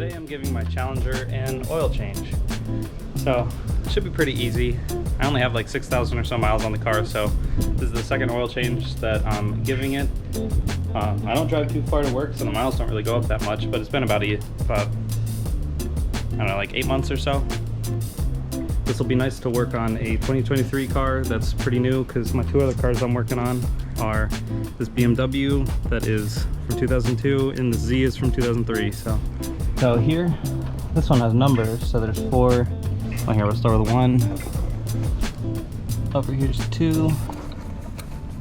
Today I'm giving my Challenger an oil change. So it should be pretty easy. I only have like 6,000 or so miles on the car, so this is the second oil change that I'm giving it. I don't drive too far to work, so the miles don't really go up that much, but it's been about I don't know, like 8 months or so. This will be nice to work on a 2023 car that's pretty new, because my two other cars I'm working on are this BMW that is from 2002 and the Z is from 2003. So here, this one has numbers, so there's 4. Oh, here, we'll start with 1. Over here's 2,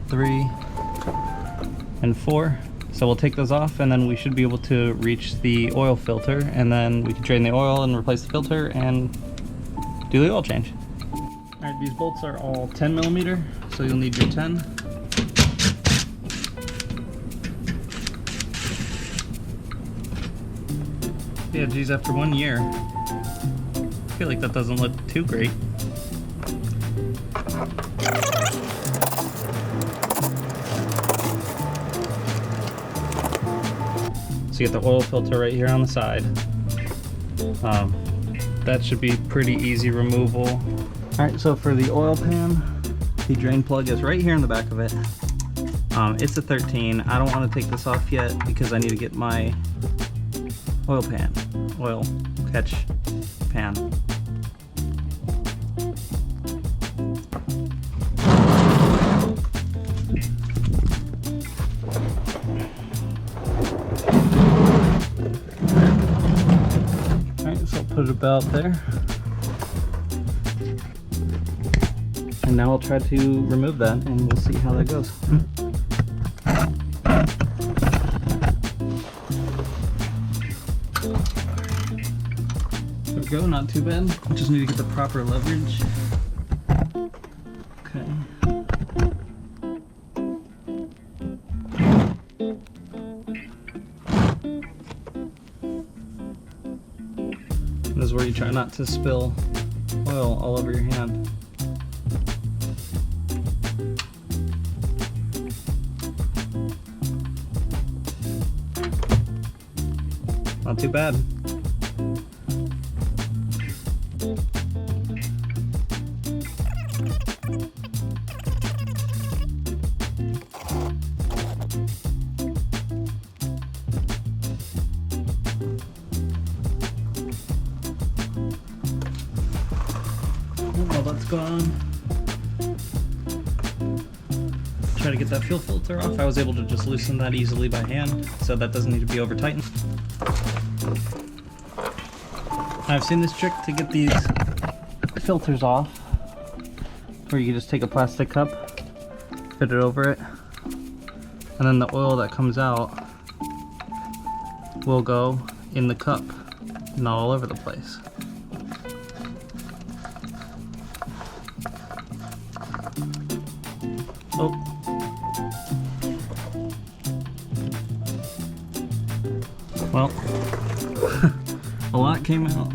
3, and 4. So we'll take those off, and then we should be able to reach the oil filter, and then we can drain the oil and replace the filter and do the oil change. Alright, these bolts are all 10mm, so you'll need your 10. Yeah, geez, after 1 year, I feel like that doesn't look too great. So you get the oil filter right here on the side. That should be pretty easy removal. Alright, so for the oil pan, the drain plug is right here in the back of it. It's a 13. I don't want to take this off yet because I need to get my oil catch pan. Alright, so I'll put it about there. And now I'll try to remove that and we'll see how that goes. There we go, not too bad. I just need to get the proper leverage. Okay. This is where you try not to spill oil all over your hand. Not too bad. While that's gone, try to get that fuel filter off. I was able to just loosen that easily by hand, so that doesn't need to be over tightened. I've seen this trick to get these filters off, where you can just take a plastic cup, fit it over it, and then the oil that comes out will go in the cup, not all over the place. Oh. Well, a lot came out.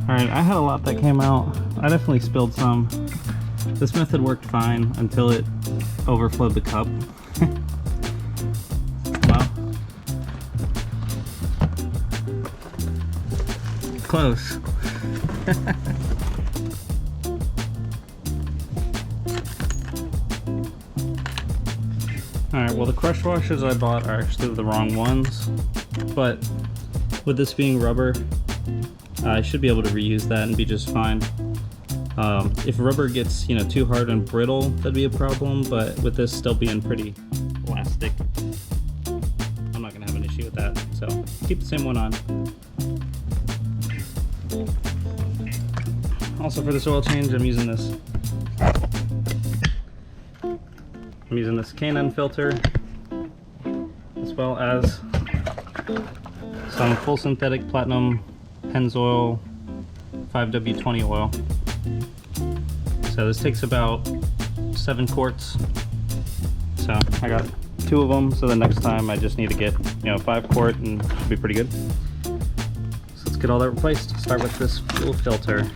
Alright, I had a lot that came out. I definitely spilled some. This method worked fine until it overflowed the cup. Wow. Close. Alright, well the crush washers I bought are actually the wrong ones, but with this being rubber, I should be able to reuse that and be just fine. If rubber gets, too hard and brittle, that'd be a problem, but with this still being pretty elastic, I'm not gonna have an issue with that, so keep the same one on. Also for this oil change, I'm using this K&N filter, as well as some full synthetic platinum Pennzoil 5W20 oil. So this takes about 7 quarts. So I got 2 of them, so the next time I just need to get 5 quart and it should be pretty good. So let's get all that replaced. Start with this fuel filter.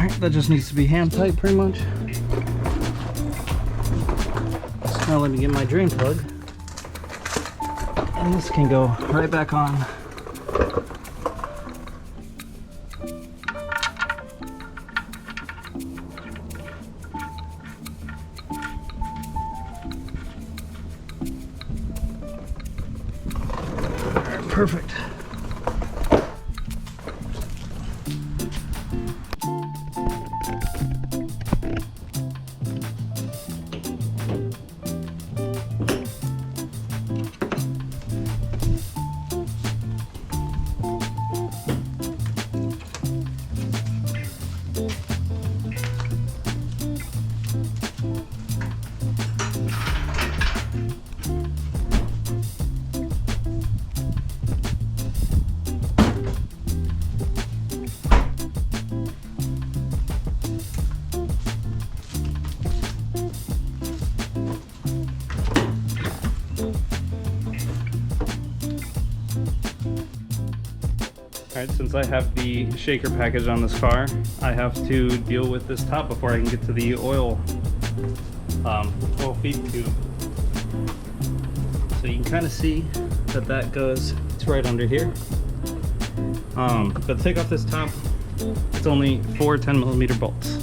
Alright, that just needs to be hand tight pretty much. So now let me get my drain plug. And this can go right back on. Alright, perfect. Alright, since I have the shaker package on this car, I have to deal with this top before I can get to the oil feed tube. So you can kind of see that that goes, it's right under here. But to take off this top, it's only 4 10mm bolts.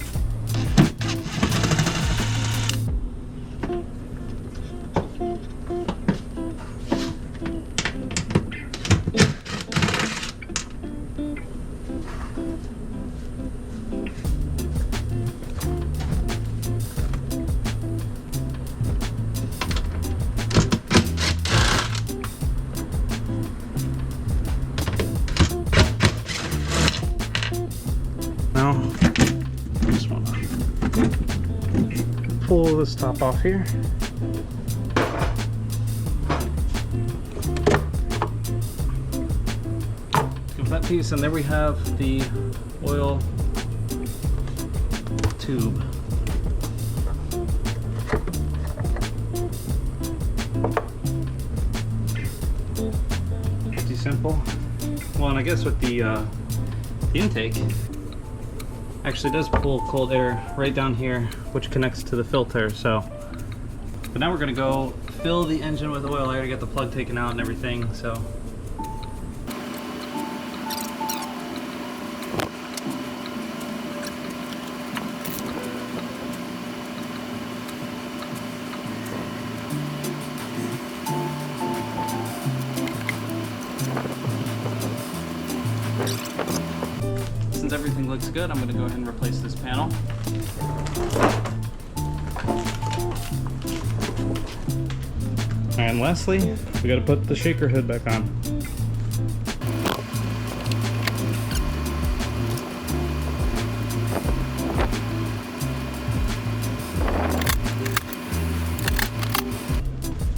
Now, I just want to pull this top off here. Give that piece, and there we have the oil tube. Pretty simple. Well, and I guess with the intake, actually does pull cold air right down here, which connects to the filter. So, but now we're gonna go fill the engine with oil. I gotta get the plug taken out and everything. So. Since everything looks good, I'm going to go ahead and replace this panel. And lastly, we got to put the shaker hood back on.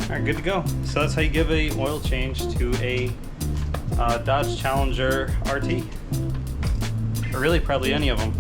Alright, good to go. So that's how you give a oil change to a Dodge Challenger RT. Or really probably any of them.